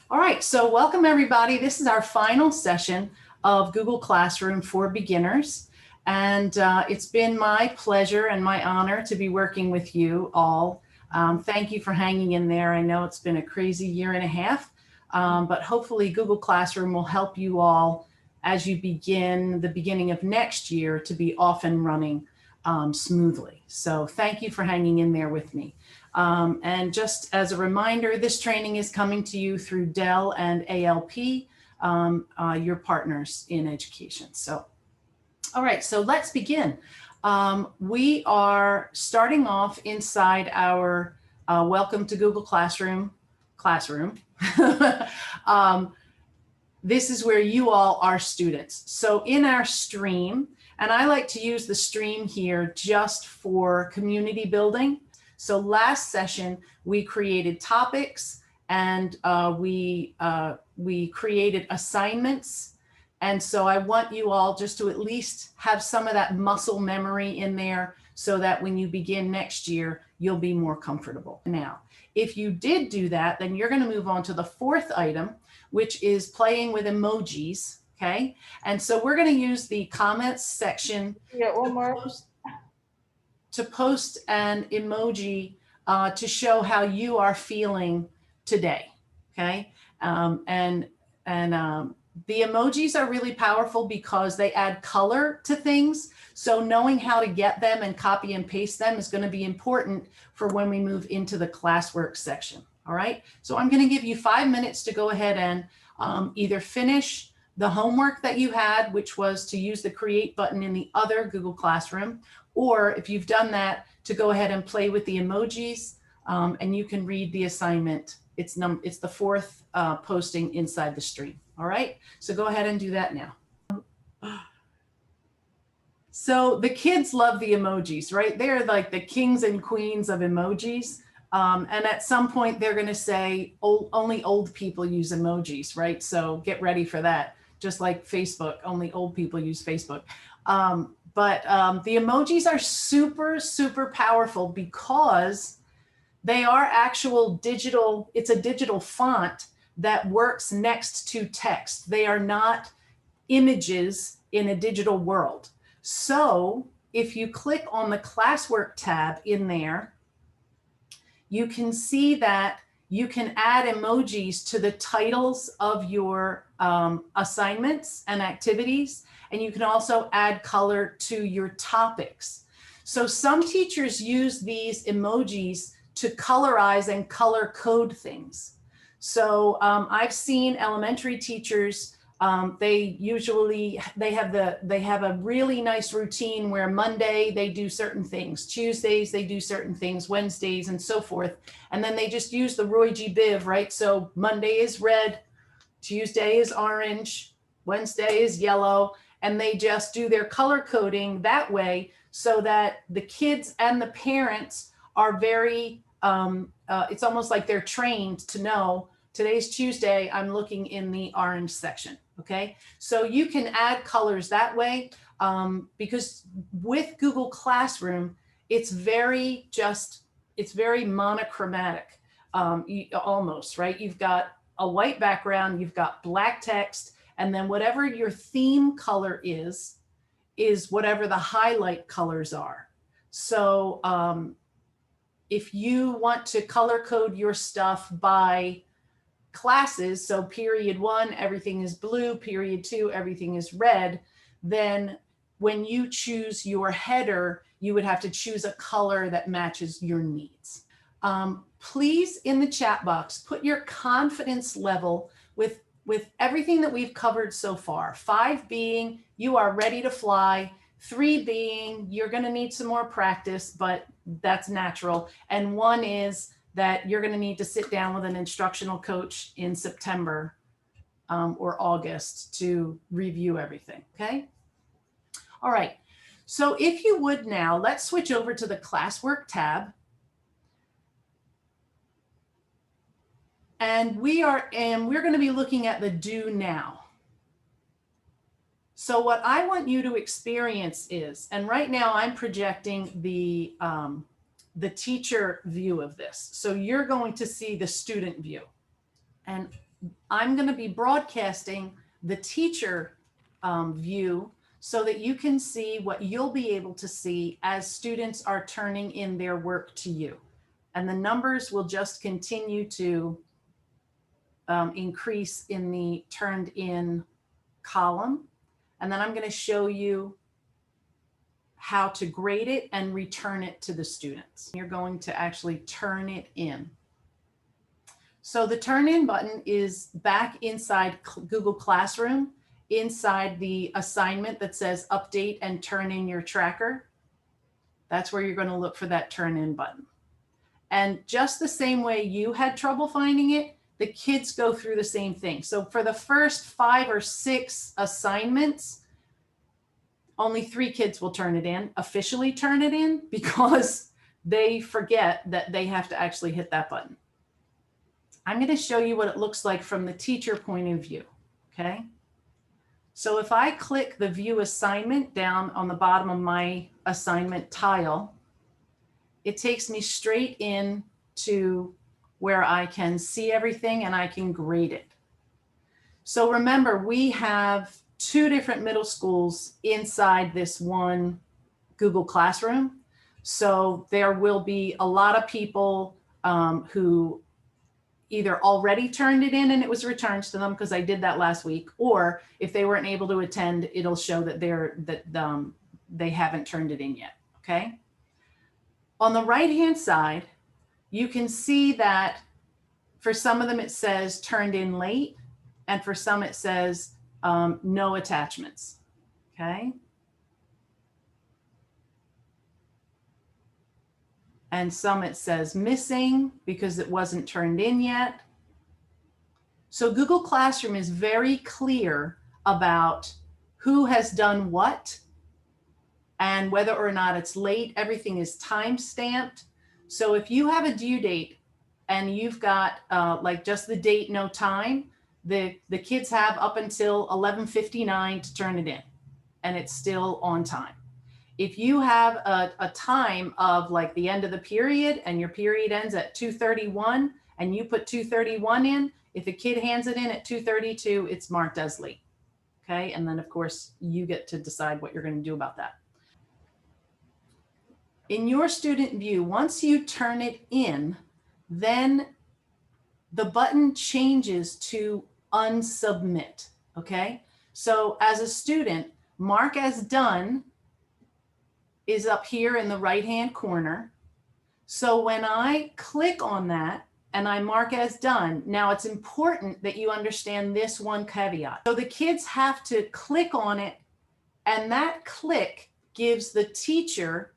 All right, so welcome everybody. This is our final session of Google Classroom for Beginners. And it's been my pleasure and my honor to be working with you all. Thank you for hanging in there. I know it's been a crazy year and a half, but hopefully Google Classroom will help you all as you begin the beginning of next year to be off and running smoothly. So thank you for hanging in there with me. And just as a reminder, this training is coming to you through Dell and ALP, your partners in education. So, all right, so let's begin. We are starting off inside our Welcome to Google Classroom. This is where you all are students. So in our stream, and I like to use the stream here just for community building. So last session, we created topics and we created assignments. And so I want you all just to at least have some of that muscle memory in there so that when you begin next year, you'll be more comfortable. Now, if you did do that, then you're going to move on to the fourth item, which is playing with emojis. Okay. And so we're going to use the comments section. Yeah, one more. To post an emoji to show how you are feeling today, okay? The emojis are really powerful because they add color to things. So knowing how to get them and copy and paste them is going to be important for when we move into the classwork section, all right? So I'm going to give you 5 minutes to go ahead and either finish the homework that you had, which was to use the create button in the other Google Classroom, or if you've done that, to go ahead and play with the emojis, and you can read the assignment. It's the fourth posting inside the stream. All right, so go ahead and do that now. So the kids love the emojis, right? They're like the kings and queens of emojis. And at some point they're going to say only old people use emojis, right? So get ready for that. Just like Facebook, only old people use Facebook. But the emojis are super, super powerful because they are actual digital, it's a digital font that works next to text. They are not images in a digital world. So if you click on the Classwork tab in there, you can see that you can add emojis to the titles of your assignments and activities. And you can also add color to your topics. So some teachers use these emojis to colorize and color code things. So I've seen elementary teachers, they have a really nice routine where Monday they do certain things, Tuesdays they do certain things, Wednesdays and so forth. And then they just use the Roy G. Biv, right? So Monday is red, Tuesday is orange, Wednesday is yellow, and they just do their color coding that way so that the kids and the parents are very, it's almost like they're trained to know today's Tuesday, I'm looking in the orange section, okay? So you can add colors that way because with Google Classroom, it's very monochromatic almost, right? You've got a white background, you've got black text, and then whatever your theme color is whatever the highlight colors are. So if you want to color code your stuff by classes, so period 1, everything is blue, period 2, everything is red, then when you choose your header, you would have to choose a color that matches your needs. Please, in the chat box, put your confidence level with everything that we've covered so far. 5 being you are ready to fly, 3 being you're going to need some more practice, but that's natural, and 1 is that you're going to need to sit down with an instructional coach in September or August to review everything, okay? All right, so if you would now, let's switch over to the Classwork tab. And we're going to be looking at the do now. So what I want you to experience is, and right now I'm projecting the teacher view of this. So you're going to see the student view. And I'm going to be broadcasting the teacher view so that you can see what you'll be able to see as students are turning in their work to you. And the numbers will just continue to increase in the turned in column. And then I'm going to show you how to grade it and return it to the students. You're going to actually turn it in. So the turn in button is back inside Google Classroom, inside the assignment that says update and turn in your tracker. That's where you're going to look for that turn in button. And just the same way you had trouble finding it, the kids go through the same thing. So for the first 5 or 6 assignments, only 3 kids will turn it in, officially turn it in, because they forget that they have to actually hit that button. I'm going to show you what it looks like from the teacher point of view, okay? So if I click the view assignment down on the bottom of my assignment tile, it takes me straight in to where I can see everything and I can grade it. So remember, we have 2 different middle schools inside this one Google Classroom. So there will be a lot of people who either already turned it in and it was returned to them, because I did that last week, or if they weren't able to attend, it'll show that they haven't turned it in yet, okay? On the right-hand side, you can see that for some of them it says turned in late, and for some it says no attachments, okay? And some it says missing because it wasn't turned in yet. So Google Classroom is very clear about who has done what and whether or not it's late. Everything is time stamped. So if you have a due date and you've got like just the date, no time, the kids have up until 11:59 to turn it in, and it's still on time. If you have a time of like the end of the period and your period ends at 2:31 and you put 2:31 in, if a kid hands it in at 2:32, it's marked as late, okay? And then of course you get to decide what you're going to do about that. In your student view, once you turn it in, then the button changes to unsubmit, okay? So as a student, mark as done is up here in the right-hand corner. So when I click on that and I mark as done, now it's important that you understand this one caveat. So the kids have to click on it, and that click gives the teacher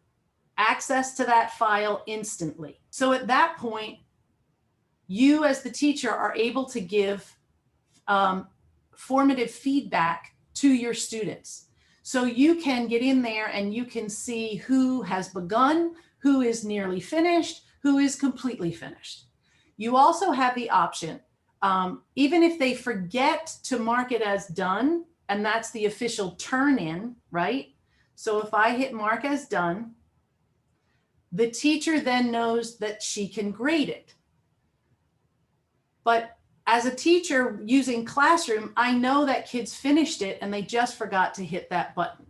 access to that file instantly. So at that point, you as the teacher are able to give formative feedback to your students. So you can get in there and you can see who has begun, who is nearly finished, who is completely finished. You also have the option, even if they forget to mark it as done, and that's the official turn in, right? So if I hit mark as done, the teacher then knows that she can grade it. But as a teacher using Classroom, I know that kids finished it and they just forgot to hit that button.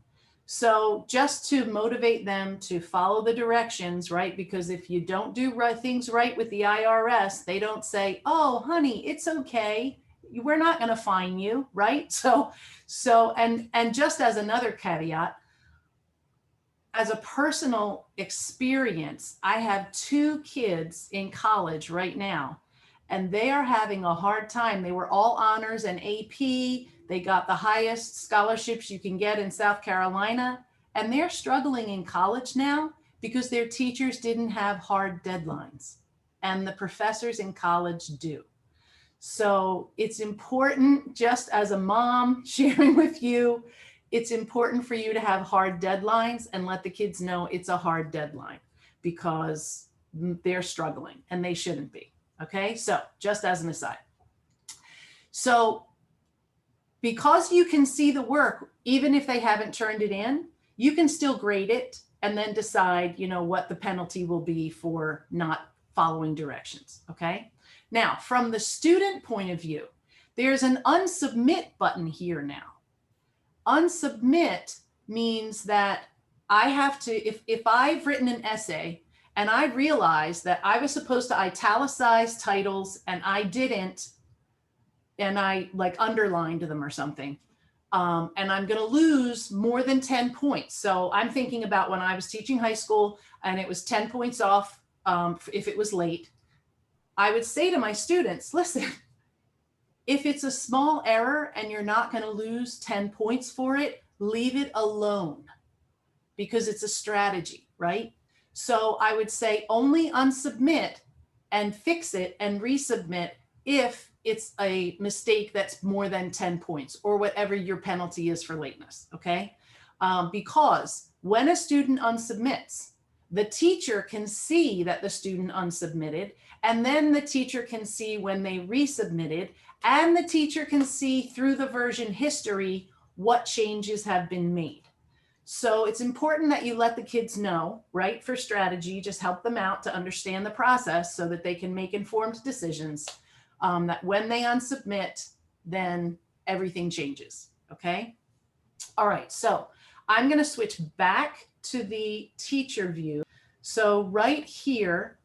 So just to motivate them to follow the directions, right? Because if you don't do things right with the IRS, they don't say, oh, honey, it's okay. We're not going to fine you, right? And just as another caveat, as a personal experience, I have 2 kids in college right now, and they are having a hard time. They were all honors and AP. They got the highest scholarships you can get in South Carolina, and they're struggling in college now because their teachers didn't have hard deadlines, and the professors in college do. So it's important, just as a mom sharing with you, it's important for you to have hard deadlines and let the kids know it's a hard deadline, because they're struggling and they shouldn't be. Okay, so just as an aside. So because you can see the work, even if they haven't turned it in, you can still grade it and then decide, you know, what the penalty will be for not following directions. Okay. Now, from the student point of view, There's an unsubmit button here now. Unsubmit means that I have to, if I've written an essay and I realize that I was supposed to italicize titles and I didn't, and I like underlined them or something, and I'm going to lose more than 10 points. So I'm thinking about when I was teaching high school and it was 10 points off if it was late. I would say to my students, listen, if it's a small error and you're not going to lose 10 points for it, leave it alone because it's a strategy, right? So I would say only unsubmit and fix it and resubmit if it's a mistake that's more than 10 points or whatever your penalty is for lateness, okay? Because when a student unsubmits, the teacher can see that the student unsubmitted, and then the teacher can see when they resubmitted, and the teacher can see through the version history what changes have been made. So it's important that you let the kids know, right? For strategy, just help them out to understand the process so that they can make informed decisions, that when they unsubmit, then everything changes, okay? All right, so I'm gonna switch back to the teacher view. So right here,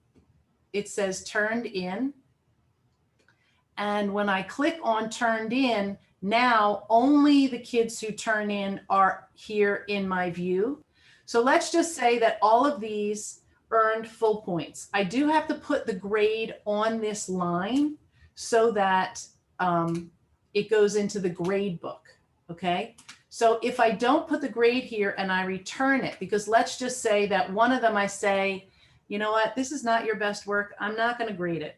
it says turned in. And when I click on turned in, now only the kids who turn in are here in my view. So let's just say that all of these earned full points. I do have to put the grade on this line so that it goes into the grade book, okay? So if I don't put the grade here and I return it, because let's just say that one of them I say, you know what, this is not your best work, I'm not gonna grade it.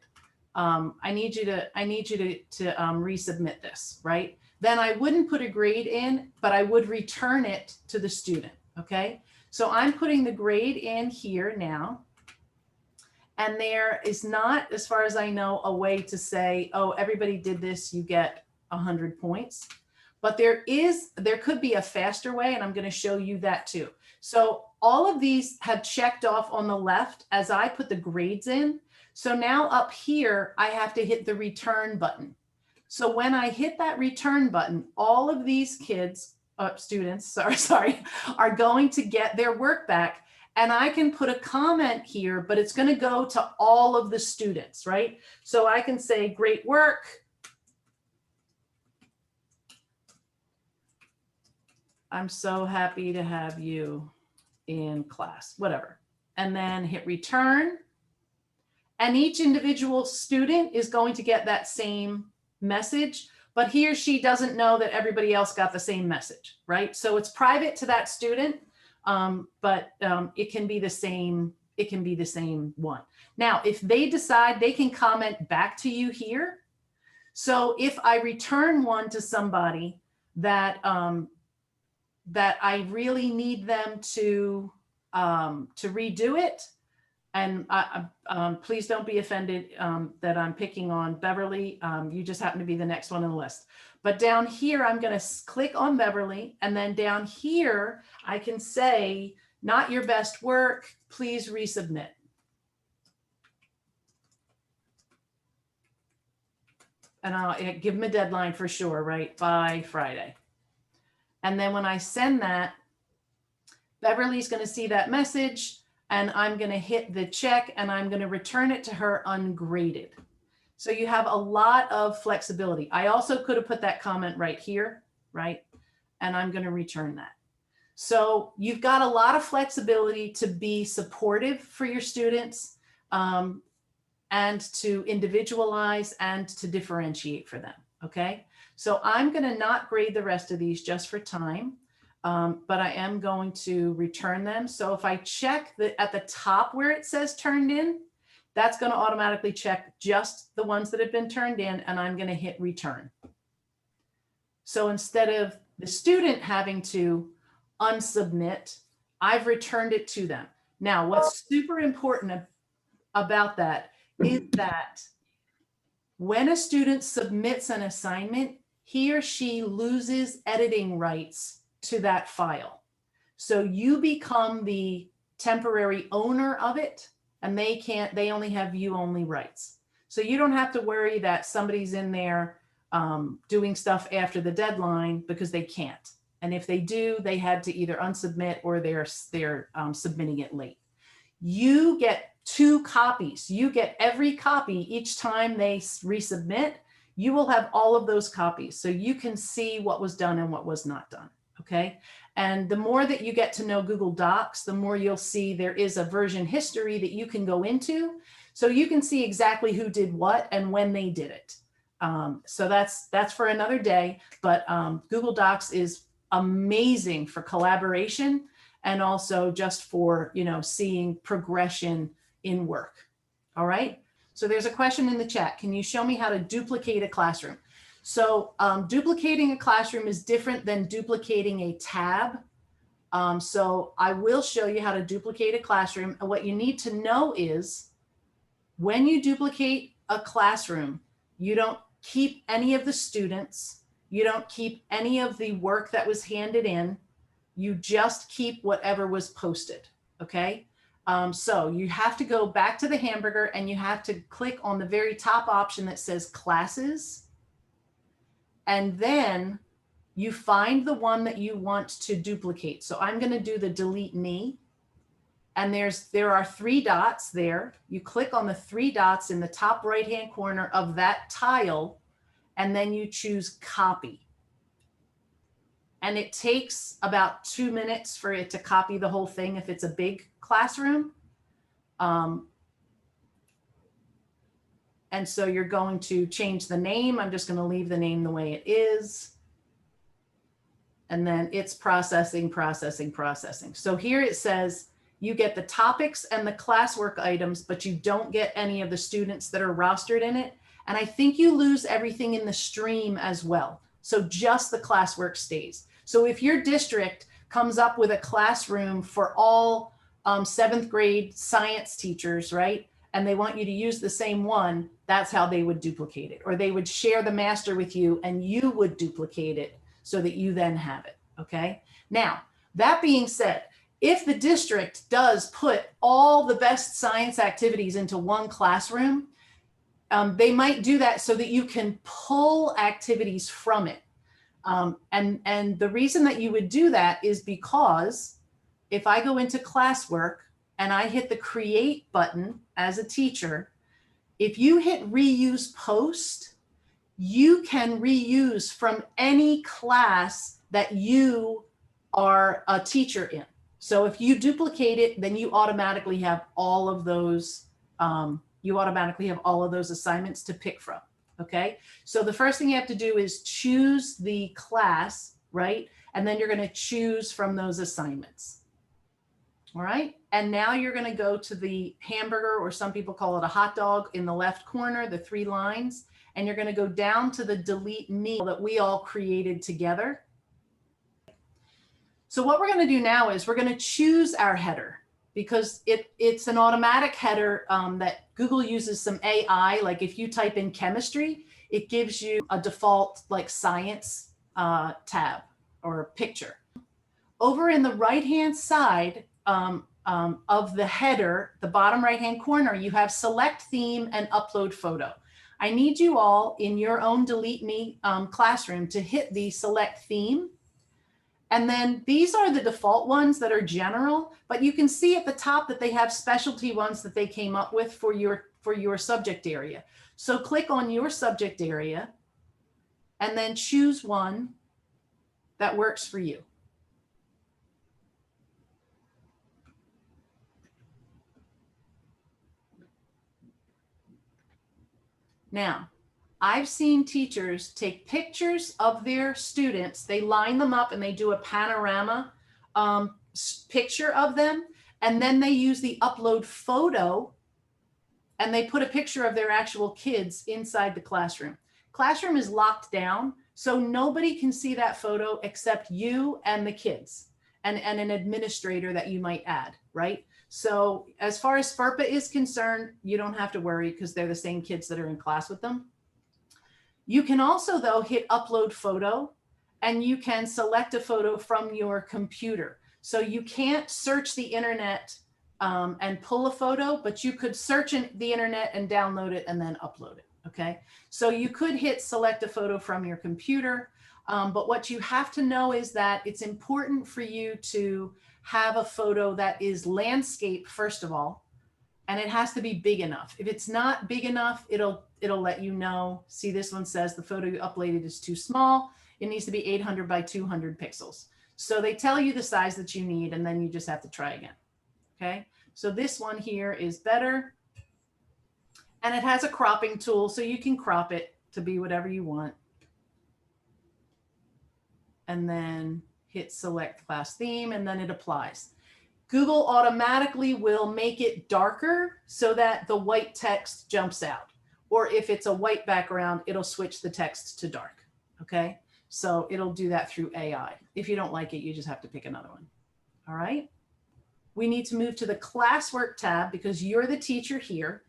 I need you to resubmit this, right? Then I wouldn't put a grade in, but I would return it to the student, okay? So I'm putting the grade in here now. And there is not, as far as I know, a way to say, oh, everybody did this, you get 100 points. But there could be a faster way, and I'm gonna show you that too. So all of these have checked off on the left as I put the grades in. So now up here, I have to hit the return button. So when I hit that return button, all of these students, are going to get their work back. And I can put a comment here, but it's going to go to all of the students, right? So I can say, great work. I'm so happy to have you in class, whatever. And then hit return. And each individual student is going to get that same message, but he or she doesn't know that everybody else got the same message, right? So it's private to that student, but it can be the same. It can be the same one. Now, if they decide, they can comment back to you here. So if I return one to somebody that that I really need them to redo it, and please don't be offended that I'm picking on Beverly. You just happen to be the next one on the list. But down here, I'm going to click on Beverly. And then down here, I can say, not your best work, please resubmit. And I'll give them a deadline for sure, right? By Friday. And then when I send that, Beverly's going to see that message. And I'm going to hit the check and I'm going to return it to her ungraded. So you have a lot of flexibility. I also could have put that comment right here, right? And I'm going to return that. So you've got a lot of flexibility to be supportive for your students and to individualize and to differentiate for them, okay? So I'm going to not grade the rest of these just for time. But I am going to return them. So if I check at the top where it says turned in, that's going to automatically check just the ones that have been turned in, and I'm going to hit return. So instead of the student having to unsubmit, I've returned it to them. Now, what's super important about that is that when a student submits an assignment, he or she loses editing rights to that file. So you become the temporary owner of it, and they only have view only rights. So you don't have to worry that somebody's in there doing stuff after the deadline because they can't. And if they do, they had to either unsubmit or they're submitting it late. You get 2 copies. You get every copy each time they resubmit. You will have all of those copies so you can see what was done and what was not done. Okay. And the more that you get to know Google Docs, the more you'll see there is a version history that you can go into. So you can see exactly who did what and when they did it. So that's for another day, but Google Docs is amazing for collaboration and also just for, you know, seeing progression in work. All right. So there's a question in the chat. Can you show me how to duplicate a classroom? So duplicating a classroom is different than duplicating a tab. So I will show you how to duplicate a classroom. And what you need to know is when you duplicate a classroom, you don't keep any of the students. You don't keep any of the work that was handed in. You just keep whatever was posted. Okay. So you have to go back to the hamburger and you have to click on the very top option that says classes. And then you find the one that you want to duplicate. So I'm going to do the delete me. And there are 3 dots there. You click on the 3 dots in the top right-hand corner of that tile, and then you choose copy. And it takes about 2 minutes for it to copy the whole thing if it's a big classroom. And so you're going to change the name. I'm just going to leave the name the way it is. And then it's processing. So here it says you get the topics and the classwork items, but you don't get any of the students that are rostered in it. And I think you lose everything in the stream as well. So just the classwork stays. So if your district comes up with a classroom for all 7th grade science teachers, right? And they want you to use the same one, that's how they would duplicate it. Or they would share the master with you and you would duplicate it so that you then have it, okay? Now, that being said, if the district does put all the best science activities into one classroom, they might do that so that you can pull activities from it. And the reason that you would do that is because if I go into Classwork and I hit the create button as a teacher, if you hit reuse post, you can reuse from any class that you are a teacher in. So if you duplicate it, then you automatically have all of those, assignments to pick from. Okay. So the first thing you have to do is choose the class, right? And then you're going to choose from those assignments. All right. And now you're going to go to the hamburger, or some people call it a hot dog, in the left corner, the 3 lines, and you're going to go down to the delete me that we all created together. So what we're going to do now is we're going to choose our header, because it's an automatic header that Google uses some AI. Like if you type in chemistry, it gives you a default like science tab or picture. Over in the right-hand side of the header, the bottom right-hand corner, you have select theme and upload photo. I need you all in your own delete me classroom to hit the select theme. And then these are the default ones that are general, but you can see at the top that they have specialty ones that they came up with for your subject area. So click on your subject area and then choose one that works for you. Now, I've seen teachers take pictures of their students, they line them up and they do a panorama picture of them, and then they use the upload photo and they put a picture of their actual kids inside the classroom. Classroom is locked down, so nobody can see that photo except you and the kids and an administrator that you might add, right? So as far as FERPA is concerned, you don't have to worry because they're the same kids that are in class with them. You can also, though, hit upload photo, and you can select a photo from your computer. So you can't search the internet and pull a photo, but you could search in the internet and download it and then upload it. Okay, so you could hit select a photo from your computer, but what you have to know is that it's important for you to have a photo that is landscape, first of all, and it has to be big enough. If it's not big enough, it'll let you know. See, this one says the photo you uploaded is too small. It needs to be 800 by 200 pixels. So they tell you the size that you need, and then you just have to try again. Okay, so this one here is better. And it has a cropping tool, so you can crop it to be whatever you want. And then hit select class theme, and then it applies. Google automatically will make it darker so that the white text jumps out. Or if it's a white background, it'll switch the text to dark. Okay, so it'll do that through AI. If you don't like it, you just have to pick another one. All right. We need to move to the Classwork tab because you're the teacher here.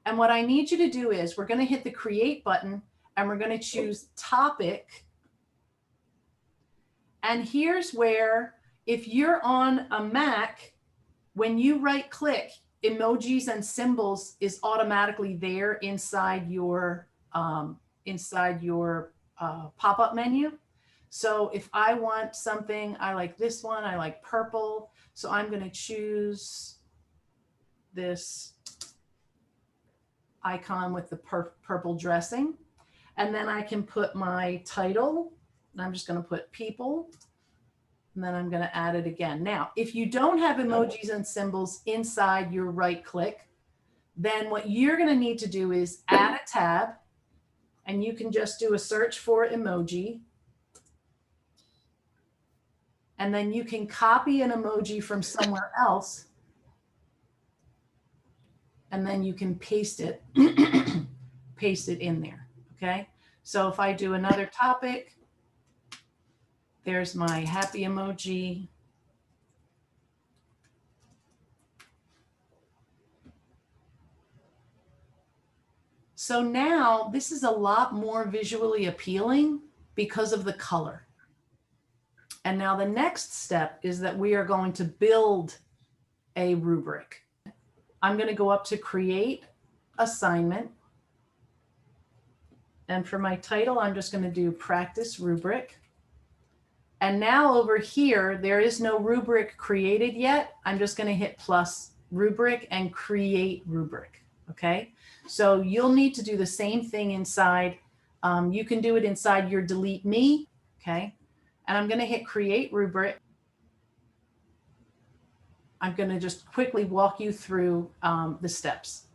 And what I need you to do is we're going to hit the create button and we're going to choose topic. And here's where, if you're on a Mac, when you right click, emojis and symbols is automatically there inside your pop-up menu. So if I want something, I like this one, I like purple. So I'm going to choose this icon with the purple dressing. And then I can put my title, and I'm just going to put people, and then I'm going to add it again. Now, if you don't have emojis and symbols inside your right click, then what you're going to need to do is add a tab, and you can just do a search for emoji. And then you can copy an emoji from somewhere else, and then you can paste it, paste it in there, okay? So if I do another topic, there's my happy emoji. So now this is a lot more visually appealing because of the color. And now the next step is that we are going to build a rubric. I'm going to go up to create assignment. And for my title, I'm just going to do practice rubric. And now over here, there is no rubric created yet. I'm just going to hit plus rubric and create rubric. Okay, so you'll need to do the same thing inside. You can do it inside your delete me. Okay, and I'm going to hit create rubric. I'm going to just quickly walk you through the steps.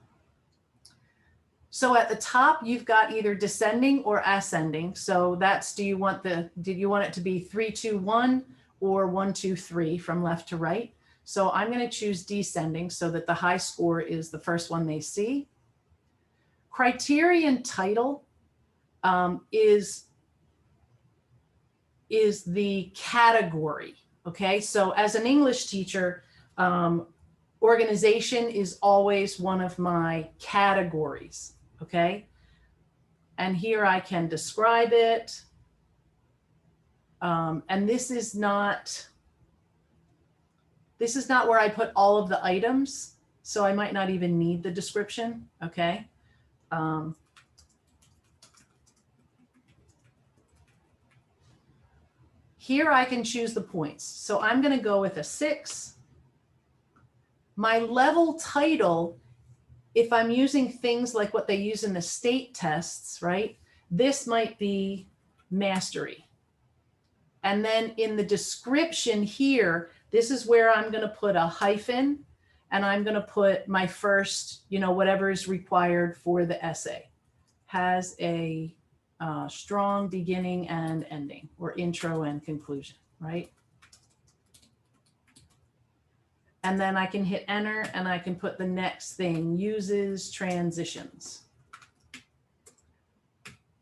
So at the top, you've got either descending or ascending. So that's, did you want it to be 3, 2, 1 or 1, 2, 3 from left to right? So I'm going to choose descending so that the high score is the first one they see. Criterion title is the category. Okay, so as an English teacher, organization is always one of my categories. Okay, and here I can describe it. And this is not where I put all of the items, so I might not even need the description. Okay. Here I can choose the points. So I'm going to go with a 6. My level title, if I'm using things like what they use in the state tests, right? This might be mastery. And then in the description here, this is where I'm going to put a hyphen, and I'm going to put my first, whatever is required for the essay. Has a strong beginning and ending, or intro and conclusion, right? And then I can hit enter, and I can put the next thing, uses transitions.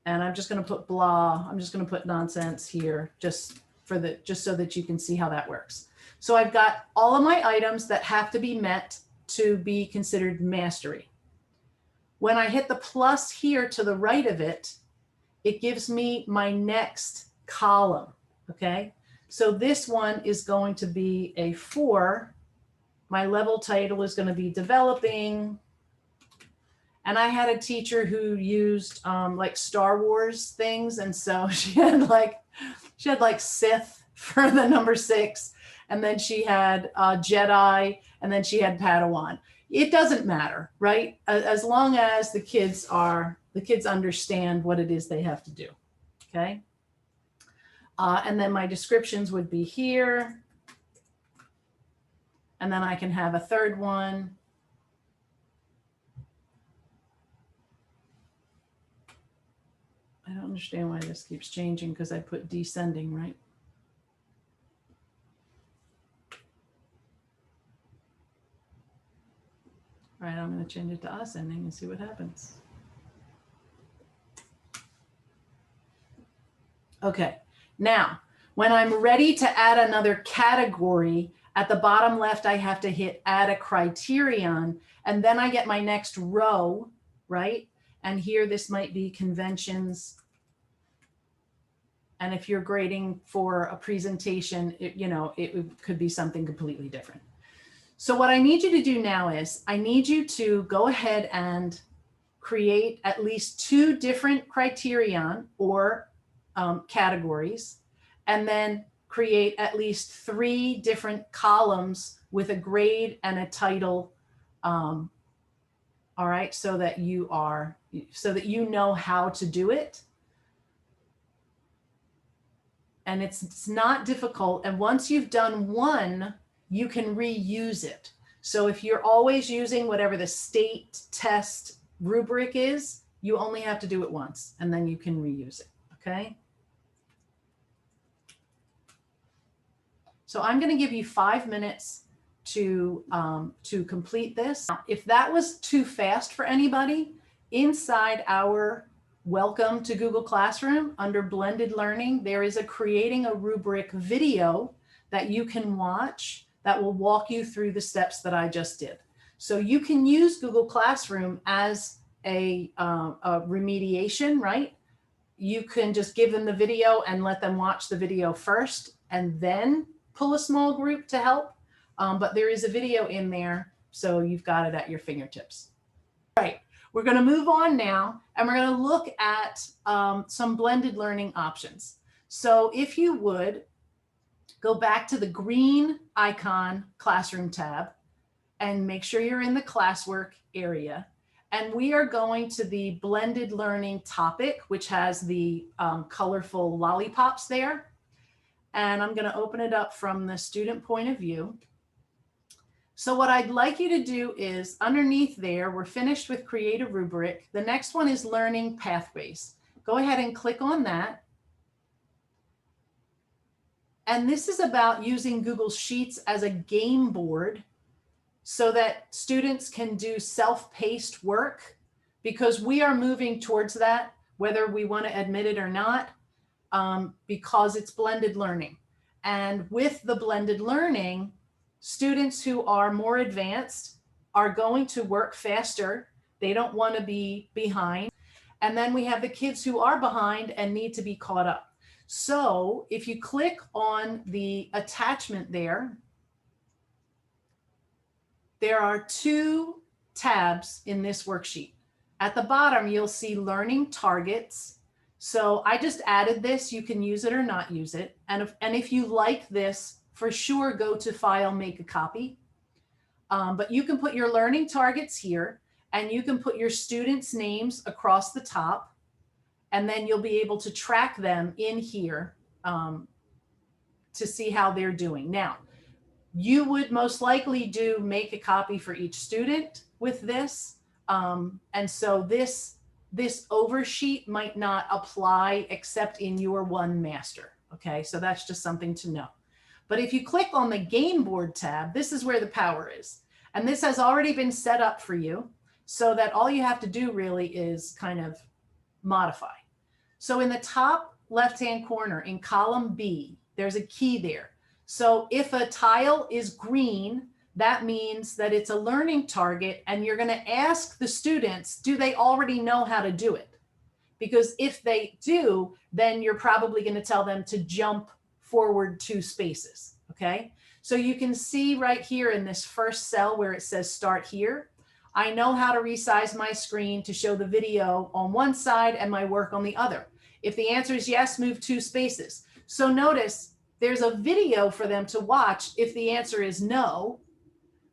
And I'm just going to put blah. I'm just going to put nonsense here just so that you can see how that works. So I've got all of my items that have to be met to be considered mastery. When I hit the plus here to the right of it, it gives me my next column. Okay, so this one is going to be a 4. My level title is going to be developing. And I had a teacher who used like Star Wars things. And so she had like Sith for the number 6. And then she had Jedi, and then she had Padawan. It doesn't matter, right? As long as the kids understand what it is they have to do, okay? And then my descriptions would be here. And then I can have a third one. I don't understand why this keeps changing because I put descending, right? All right, I'm going to change it to ascending and see what happens. Okay, now when I'm ready to add another category, at the bottom left, I have to hit add a criterion, and then I get my next row, right? And here, this might be conventions. And if you're grading for a presentation, it could be something completely different. So what I need you to do now is I need you to go ahead and create at least 2 different criterion or categories, and then create at least 3 different columns with a grade and a title. All right, so that you know how to do it. And it's not difficult. And once you've done one, you can reuse it. So if you're always using whatever the state test rubric is, you only have to do it once, and then you can reuse it, okay? So I'm going to give you 5 minutes to complete this. Now, if that was too fast for anybody, inside our Welcome to Google Classroom under Blended Learning, there is a Creating a Rubric video that you can watch that will walk you through the steps that I just did. So you can use Google Classroom as a remediation, right? You can just give them the video and let them watch the video first and then pull a small group to help. But there is a video in there, so you've got it at your fingertips. All right, we're going to move on now, and we're going to look at some blended learning options. So if you would, go back to the green icon Classroom tab and make sure you're in the Classwork area. And we are going to the blended learning topic, which has the colorful lollipops there. And I'm going to open it up from the student point of view. So what I'd like you to do is underneath there, we're finished with Create a Rubric. The next one is Learning Pathways. Go ahead and click on that. And this is about using Google Sheets as a game board so that students can do self-paced work, because we are moving towards that, whether we want to admit it or not, because it's blended learning. And with the blended learning, students who are more advanced are going to work faster. They don't want to be behind. And then we have the kids who are behind and need to be caught up. So if you click on the attachment there, there are 2 tabs in this worksheet. At the bottom, you'll see Learning Targets. So I just added this. You can use it or not use it. And if you like this, for sure, go to File, Make a Copy. But you can put your learning targets here, and you can put your students' names across the top, and then you'll be able to track them in here to see how they're doing. Now, you would most likely do make a copy for each student with this. And so this oversheet might not apply except in your one master. Okay, so that's just something to know. But if you click on the Game Board tab, this is where the power is. And this has already been set up for you so that all you have to do really is kind of modify. So in the top left-hand corner in column B, there's a key there. So if a tile is green, that means that it's a learning target, and you're going to ask the students, do they already know how to do it? Because if they do, then you're probably going to tell them to jump forward 2 spaces, okay? So you can see right here in this first cell where it says start here, I know how to resize my screen to show the video on one side and my work on the other. If the answer is yes, move 2 spaces. So notice there's a video for them to watch if the answer is no.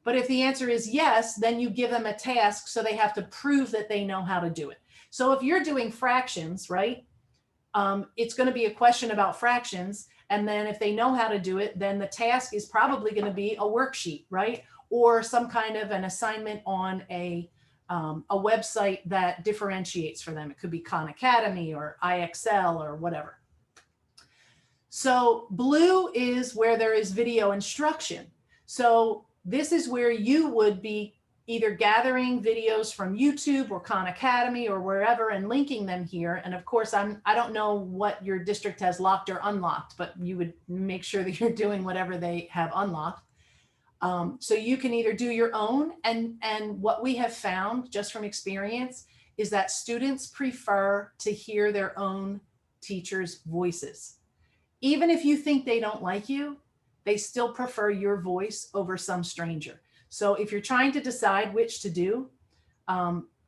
But if the answer is yes, then you give them a task so they have to prove that they know how to do it. So if you're doing fractions, right, it's going to be a question about fractions. And then if they know how to do it, then the task is probably going to be a worksheet, right? Or some kind of an assignment on a website that differentiates for them. It could be Khan Academy or IXL or whatever. So blue is where there is video instruction. So this is where you would be either gathering videos from YouTube or Khan Academy or wherever and linking them here. And of course, I don't know what your district has locked or unlocked, but you would make sure that you're doing whatever they have unlocked. So you can either do your own, and what we have found just from experience is that students prefer to hear their own teachers' voices. Even if you think they don't like you, they still prefer your voice over some stranger. So if you're trying to decide which to do,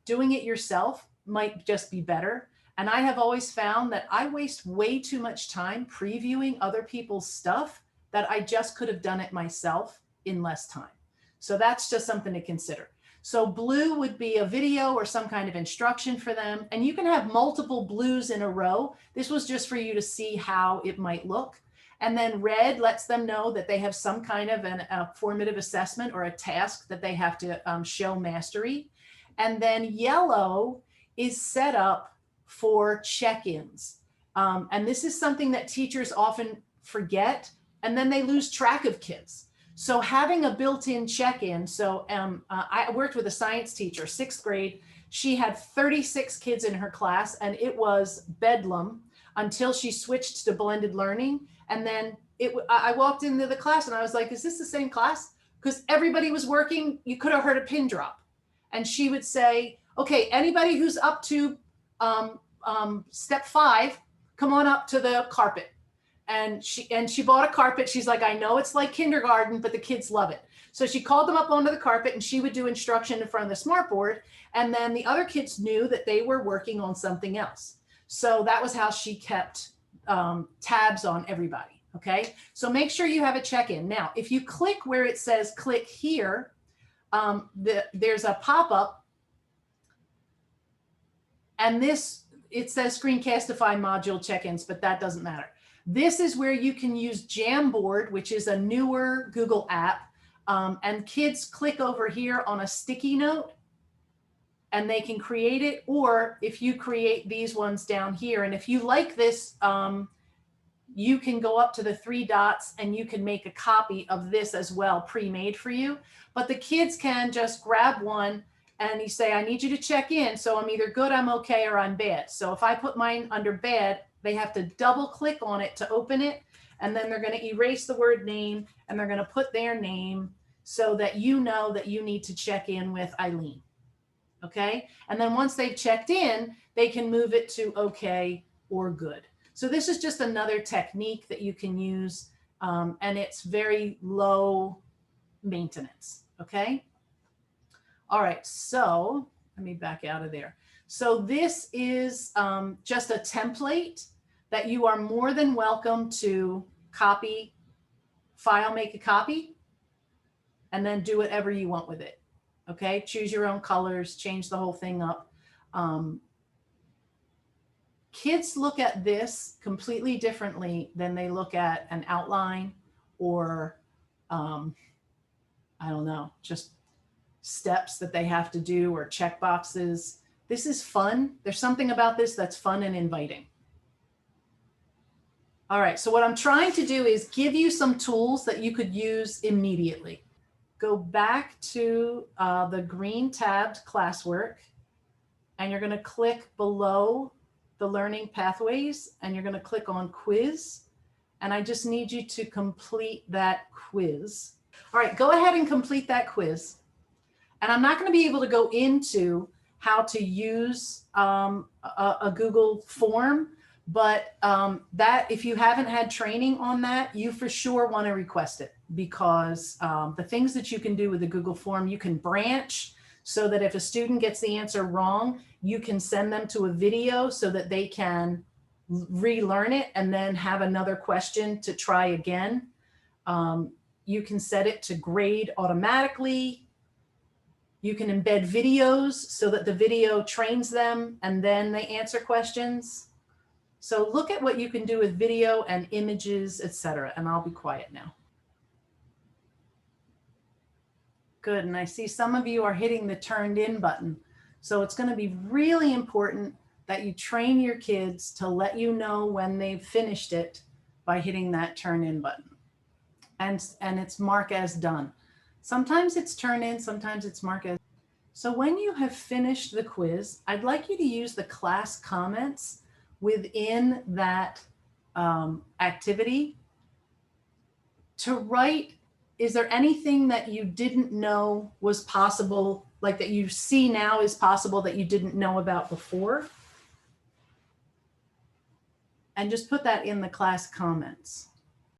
doing it yourself might just be better. And I have always found that I waste way too much time previewing other people's stuff that I just could have done it myself in less time. So that's just something to consider. So blue would be a video or some kind of instruction for them. And you can have multiple blues in a row. This was just for you to see how it might look. And then red lets them know that they have some kind of a formative assessment or a task that they have to show mastery. And then yellow is set up for check-ins. And this is something that teachers often forget, and then they lose track of kids. So having a built-in check-in, so I worked with a science teacher, 6th grade. She had 36 kids in her class, and it was bedlam until she switched to blended learning. And then I walked into the class and I was like, is this the same class? Because everybody was working. You could have heard a pin drop. And she would say, okay, anybody who's up to step 5, come on up to the carpet. And she bought a carpet. She's like, I know it's like kindergarten, but the kids love it. So she called them up onto the carpet and she would do instruction in front of the smartboard. And then the other kids knew that they were working on something else. So that was how she kept tabs on everybody. Okay. So make sure you have a check-in. Now, if you click where it says click here, there's a pop-up, and it says Screencastify module check-ins, but that doesn't matter. This is where you can use Jamboard, which is a newer Google app. And kids click over here on a sticky note and they can create it. Or if you create these ones down here, and if you like this, you can go up to the 3 dots and you can make a copy of this as well, pre-made for you. But the kids can just grab one and you say, I need you to check in. So I'm either good, I'm okay, or I'm bad. So if I put mine under bad, they have to double click on it to open it. And then they're going to erase the word name and they're going to put their name so that you know that you need to check in with Eileen. Okay. And then once they've checked in, they can move it to okay or good. So this is just another technique that you can use. And it's very low maintenance. Okay. All right. So let me back out of there. So this is just a template that you are more than welcome to copy, file, make a copy, and then do whatever you want with it. Okay, choose your own colors, change the whole thing up. Kids look at this completely differently than they look at an outline or, I don't know, just steps that they have to do or check boxes. This is fun. There's something about this that's fun and inviting. All right, so what I'm trying to do is give you some tools that you could use immediately. Go back to the green tabbed Classwork, and you're going to click below the learning pathways, and you're going to click on quiz. And I just need you to complete that quiz. All right, go ahead and complete that quiz. And I'm not going to be able to go into how to use a Google form, but that if you haven't had training on that, you for sure want to request it, because the things that you can do with the Google form, you can branch. so that if a student gets the answer wrong, you can send them to a video so that they can relearn it and then have another question to try again. You can set it to grade automatically. You can embed videos so that the video trains them and then they answer questions. So look at what you can do with video and images, etc. And I'll be quiet now. Good, and I see some of you are hitting the turned in button. So it's going to be really important that you train your kids to let you know when they've finished it by hitting that turn in button. And it's mark as done. Sometimes it's turn in, sometimes it's mark as. So when you have finished the quiz, I'd like you to use the class comments within that activity to write, is there anything that you didn't know was possible, like that you see now is possible that you didn't know about before? And just put that in the class comments.